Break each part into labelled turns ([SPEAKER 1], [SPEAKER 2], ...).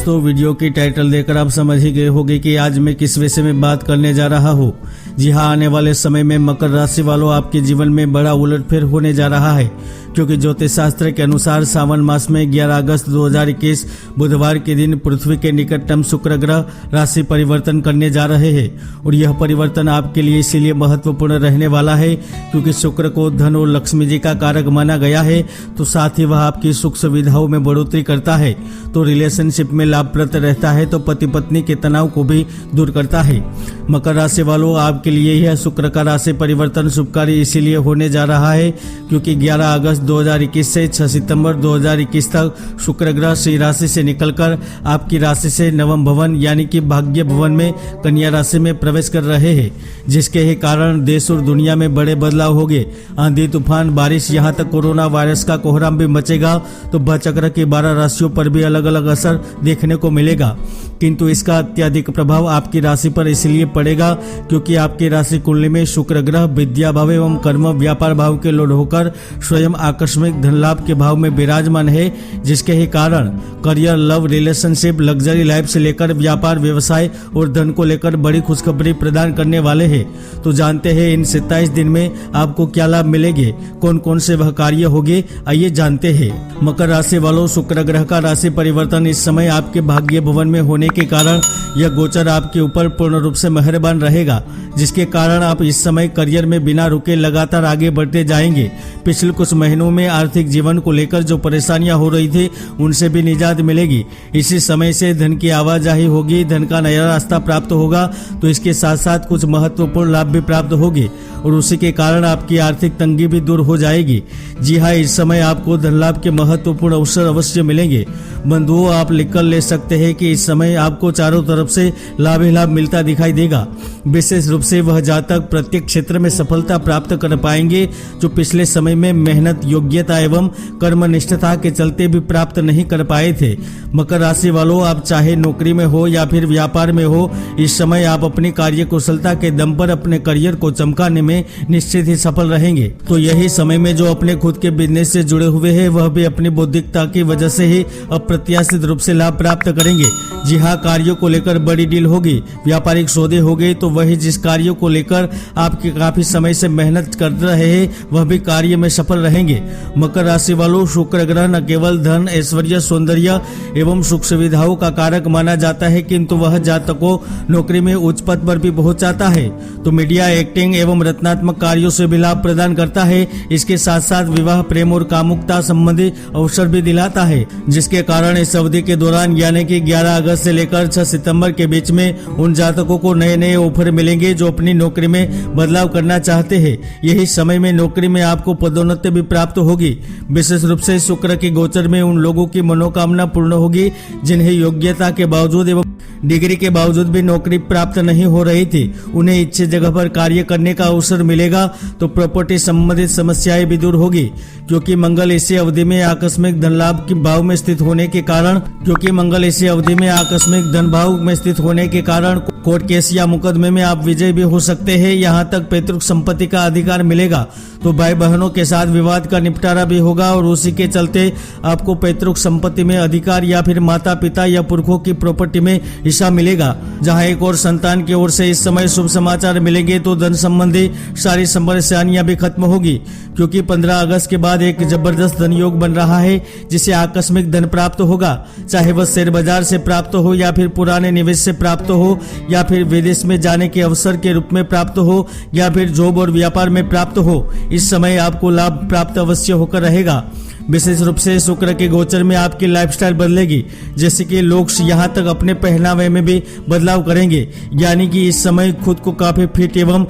[SPEAKER 1] दोस्तों, वीडियो की टाइटल देखकर आप समझ ही गए होंगे कि आज मैं किस विषय में बात करने जा रहा हूँ। जी हाँ, आने वाले समय में मकर राशि वालों आपके जीवन में बड़ा उलटफेर होने जा रहा है, क्योंकि ज्योतिष शास्त्र के अनुसार सावन मास में 11 अगस्त 2021 बुधवार के दिन पृथ्वी के निकटतम शुक्र ग्रह राशि परिवर्तन करने जा रहे हैं। और यह परिवर्तन आपके लिए इसीलिए महत्वपूर्ण रहने वाला है क्योंकि शुक्र को धन और लक्ष्मी जी का कारक माना गया है, तो साथ ही वह आपकी सुख सुविधाओं में बढ़ोतरी करता है, तो रिलेशनशिप में लाभप्रद रहता है, तो पति पत्नी के तनाव को भी दूर करता है। मकर राशि वालों, आपके लिए यह शुक्र का राशि परिवर्तन शुभकारी इसीलिए होने जा रहा है क्योंकि 11 अगस्त 2021 से 6 सितंबर 2021 तक शुक्र ग्रह सिंह राशि से निकलकर आपकी राशि से नवम भवन यानी कि भाग्य भवन में कन्या राशि में प्रवेश कर रहे हैं, जिसके ही कारण देश और दुनिया में बड़े बदलाव होंगे। आंधी तूफान, बारिश, यहाँ तक कोरोना वायरस का कोहराम भी मचेगा, तो भव चक्र की 12 राशियों पर भी अलग अलग असर देखने को मिलेगा। किंतु इसका अत्यधिक प्रभाव आपकी राशि पर इसलिए पड़ेगा क्योंकि आपकी राशि कुंडली में शुक्र ग्रह विद्या भाव एवं कर्म व्यापार भाव के लोड होकर स्वयं आकस्मिक धन लाभ के भाव में विराजमान है, जिसके ही कारण career, love, relationship, luxury life से लेकर व्यापार, व्यवसाय और धन को लेकर बड़ी खुशखबरी प्रदान करने वाले हैं। तो जानते हैं इन 27 दिन में आपको क्या लाभ मिलेंगे, कौन कौन से वह कार्य होंगे, आइए जानते हैं। मकर राशि वालों, शुक्र ग्रह का राशि परिवर्तन इस समय आपके भाग्य भवन में होने के कारण यह गोचर आपके ऊपर पूर्ण रूप से मेहरबान रहेगा, जिसके कारण आप इस समय करियर में बिना रुके लगातार आगे बढ़ते जाएंगे। पिछले कुछ महीनों में आर्थिक जीवन को लेकर जो परेशानियां हो रही थी उनसे भी निजात मिलेगी। इसी समय से धन की आवाजाही होगी, धन का नया रास्ता प्राप्त होगा, तो इसके साथ साथ कुछ महत्वपूर्ण लाभ भी प्राप्त होंगे और उसी के कारण आपकी आर्थिक तंगी भी दूर हो जाएगी। जी हाँ, इस समय आपको धन लाभ के महत्वपूर्ण अवसर अवश्य मिलेंगे। बंधुओं, आप लिखकर ले सकते हैं कि इस समय आपको चारों तरफ से लाभ ही लाभ मिलता दिखाई देगा। विशेष रूप से वह जातक प्रत्येक क्षेत्र में सफलता प्राप्त कर पाएंगे जो पिछले समय में मेहनत, योग्यता एवं कर्मनिष्ठता के चलते भी प्राप्त नहीं कर पाए थे। मकर राशि वालों, आप चाहे नौकरी में हो या फिर व्यापार में हो, इस समय आप अपनी कार्य कुशलता के दम पर अपने करियर को चमकाने में निश्चित ही सफल रहेंगे। तो यही समय में जो अपने खुद के बिजनेस से जुड़े हुए हैं वह भी अपनी बौद्धिकता की वजह से ही अप्रत्याशित रूप से लाभ प्राप्त करेंगे। जी हाँ, कार्यों को लेकर बड़ी डील होगी, व्यापारिक सौदे हो गए, तो वही जिस कार्यों को लेकर आपके काफी समय से मेहनत कर रहे हैं वह भी कार्य में सफल रहेंगे। मकर राशि वालों, शुक्र ग्रह न केवल धन, ऐश्वर्य, सौंदर्य एवं सुख सुविधाओं का कारक माना जाता है, किंतु वह जातकों नौकरी में उच्च पद पर भी पहुंच जाता है, तो मीडिया, एक्टिंग एवं रचनात्मक कार्यों से भी लाभ प्रदान करता है। इसके साथ साथ विवाह, प्रेम और कामुकता संबंधी अवसर भी दिलाता है, जिसके कारण इस अवधि के दौरान यानी कि 11 अगस्त से लेकर 6 सितंबर के बीच में उन जातकों को नए नए ऑफर मिलेंगे जो अपनी नौकरी में बदलाव करना चाहते हैं। यही समय में नौकरी में आपको पदोन्नति भी प्राप्त होगी। विशेष रूप से शुक्र के गोचर में उन लोगों की मनोकामना पूर्ण होगी जिन्हें योग्यता के बावजूद एवं डिग्री के बावजूद भी नौकरी प्राप्त नहीं हो रही थी। उन्हें इच्छित जगह पर कार्य करने का अवसर मिलेगा, तो प्रॉपर्टी संबंधित समस्याएं भी दूर होगी क्योंकि मंगल इसी अवधि में आकस्मिक धन लाभ के भाव में स्थित होने के कारण कोर्ट केस या मुकदमे में आप विजय भी हो सकते हैं। यहाँ तक पैतृक संपत्ति का अधिकार मिलेगा, तो भाई बहनों के साथ विवाद का निपटारा भी होगा और उसी के चलते आपको पैतृक संपत्ति में अधिकार या फिर माता पिता या पुरखों की प्रॉपर्टी में हिस्सा मिलेगा। जहाँ एक और संतान की ओर से इस समय शुभ समाचार मिलेंगे, तो धन संबंधी सारी समस्याएं भी खत्म होगी क्योंकि 15 अगस्त के बाद एक जबरदस्त धन योग बन रहा है जिसे आकस्मिक धन प्राप्त होगा, चाहे वह शेयर बाजार से प्राप्त हो या फिर पुराने निवेश से प्राप्त हो या फिर विदेश में जाने के अवसर के रूप में प्राप्त हो या फिर जॉब और व्यापार में प्राप्त हो। इस समय आपको लाभ प्राप्त अवश्य होकर रहेगा। विशेष रूप से शुक्र के गोचर में आपकी लाइफस्टाइल बदलेगी, जैसे कि लोग यहाँ तक अपने पहनावे में भी बदलाव करेंगे, यानी कि इस समय खुद को काफी फिट एवं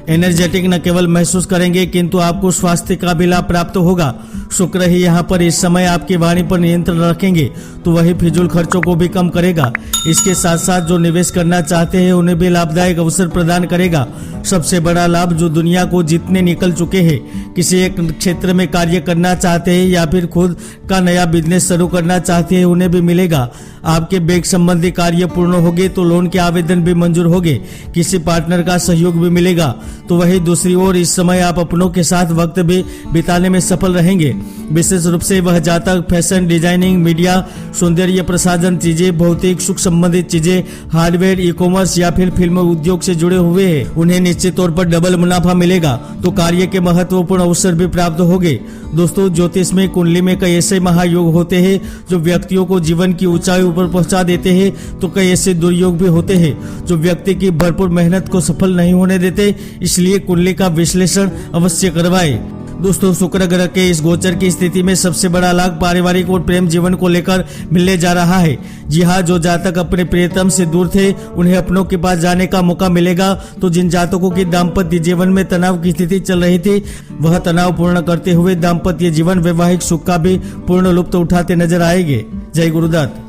[SPEAKER 1] एनर्जेटिक न केवल महसूस करेंगे किंतु आपको स्वास्थ्य का भी लाभ प्राप्त होगा। शुक्र ही यहाँ पर इस समय आपकी वाणी पर नियंत्रण रखेंगे, तो वही फिजूल खर्चों को भी कम करेगा। इसके साथ साथ जो निवेश करना चाहते हैं उन्हें भी लाभदायक अवसर प्रदान करेगा। सबसे बड़ा लाभ जो दुनिया को जीतने निकल चुके हैं, किसी एक क्षेत्र में कार्य करना चाहते हैं या फिर खुद का नया बिजनेस शुरू करना चाहते हैं उन्हें भी मिलेगा। आपके बैंक संबंधी कार्य पूर्ण होंगे तो लोन के आवेदन भी मंजूर होंगे, किसी पार्टनर का सहयोग भी मिलेगा। तो वही दूसरी ओर इस समय आप अपनों के साथ वक्त भी बिताने में सफल रहेंगे। विशेष रूप से वह जातक फैशन डिजाइनिंग, मीडिया, सौंदर्य प्रसाधन चीजें, भौतिक सुख संबंधित चीजें, हार्डवेयर, ई कॉमर्स या फिर फिल्म उद्योग से जुड़े हुए हैं, उन्हें निश्चित तौर पर डबल मुनाफा मिलेगा। तो कार्य के महत्वपूर्ण अवसर भी प्राप्त होंगे। दोस्तों, ज्योतिष में कुंडली में कई ऐसे महायोग होते हैं जो व्यक्तियों को जीवन की ऊंचाई पर पहुंचा देते हैं, तो कई ऐसे दुर्योग भी होते हैं जो व्यक्ति की भरपूर मेहनत को सफल नहीं होने देते। इसलिए कुंडली का विश्लेषण अवश्य करवाएं। दोस्तों, शुक्र ग्रह के इस गोचर की स्थिति में सबसे बड़ा लाभ पारिवारिक और प्रेम जीवन को लेकर मिलने जा रहा है। जी हाँ, जो जातक अपने प्रियतम से दूर थे उन्हें अपनों के पास जाने का मौका मिलेगा। तो जिन जातकों की दाम्पत्य जीवन में तनाव की स्थिति चल रही थी, वह तनाव पूर्ण करते हुए दाम्पत्य जीवन वैवाहिक सुख का भी पूर्ण लुत्फ उठाते नजर आएंगे। जय गुरुदत्त।